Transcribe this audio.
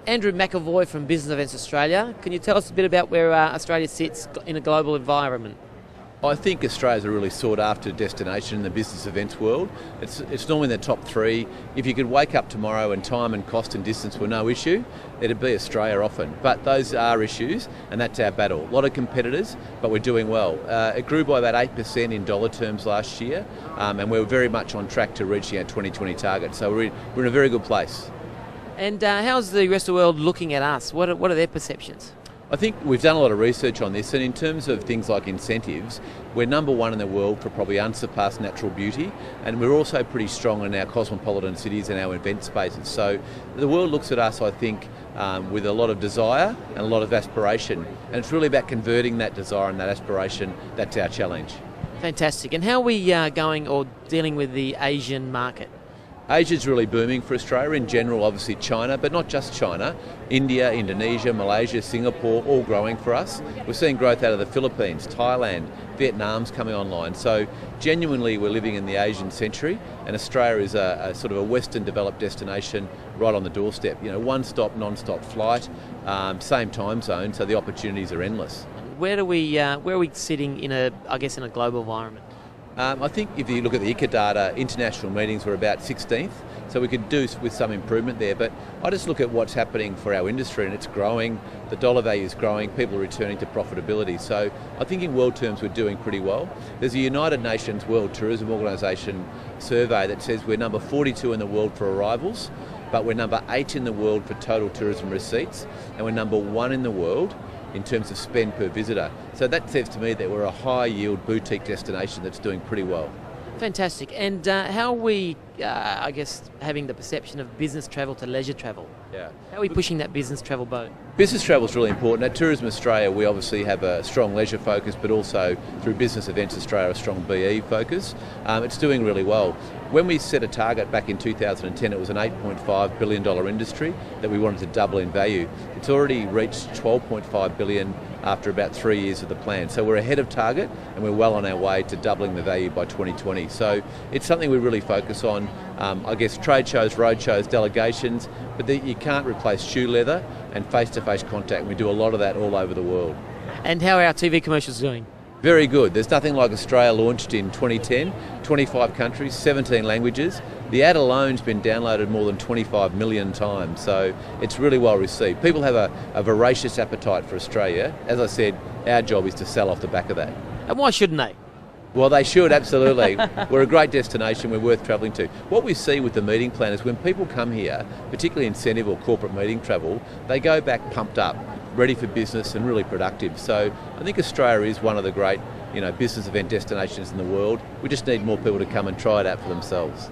Andrew McEvoy from Business Events Australia. Can you tell us a bit about where Australia sits in a global environment? I think Australia's a really sought after destination in the business events world. It's normally in the top three. If you could wake up tomorrow and time and cost and distance were no issue, it'd be Australia often. But those are issues, and that's our battle. A lot of competitors, but we're doing well. It grew by about 8% in dollar terms last year, and we're very much on track to reaching our 2020 target. So we're in a very good place. And how's the rest of the world looking at us? What are their perceptions? I think we've done a lot of research on this, and in terms of things like incentives, we're number one in the world for probably unsurpassed natural beauty, and we're also pretty strong in our cosmopolitan cities and our event spaces. So the world looks at us, I think, with a lot of desire and a lot of aspiration, and it's really about converting that desire and that aspiration. That's our challenge. Fantastic. And how are we going or dealing with the Asian market? Asia's really booming for Australia in general, obviously China, but not just China. India, Indonesia, Malaysia, Singapore, all growing for us. We're seeing growth out of the Philippines, Thailand, Vietnam's coming online. So genuinely we're living in the Asian century, and Australia is a sort of a Western developed destination right on the doorstep. You know, one-stop, non-stop flight, same time zone, so the opportunities are endless. Where are we sitting in a global environment? I think if you look at the ICA data, international meetings were about 16th, so we could do with some improvement there. But I just look at what's happening for our industry, and it's growing, the dollar value is growing, people are returning to profitability. So I think in world terms we're doing pretty well. There's a United Nations World Tourism Organisation survey that says we're number 42 in the world for arrivals, but we're number 8 in the world for total tourism receipts, and we're number 1 in the world in terms of spend per visitor. So that says to me that we're a high yield boutique destination that's doing pretty well. Fantastic. And how are we, having the perception of business travel to leisure travel? Yeah. How are we pushing that business travel boat? Business travel is really important. At Tourism Australia, we obviously have a strong leisure focus, but also through Business Events Australia, a strong BE focus. It's doing really well. When we set a target back in 2010, it was an $8.5 billion industry that we wanted to double in value. It's already reached $12.5 billion after about 3 years of the plan. So we're ahead of target, and we're well on our way to doubling the value by 2020. So it's something we really focus on. Trade shows, road shows, delegations, but you can't replace shoe leather and face-to-face contact. We do a lot of that all over the world. And how are our TV commercials doing? Very good. There's nothing like Australia launched in 2010, 25 countries, 17 languages. The ad alone's been downloaded more than 25 million times, so it's really well received. People have a voracious appetite for Australia. As I said, our job is to sell off the back of that. And why shouldn't they? Well, they should, absolutely. We're a great destination, we're worth travelling to. What we see with the meeting plan is when people come here, particularly incentive or corporate meeting travel, they go back pumped up, ready for business and really productive. So I think Australia is one of the great business event destinations in the world. We just need more people to come and try it out for themselves.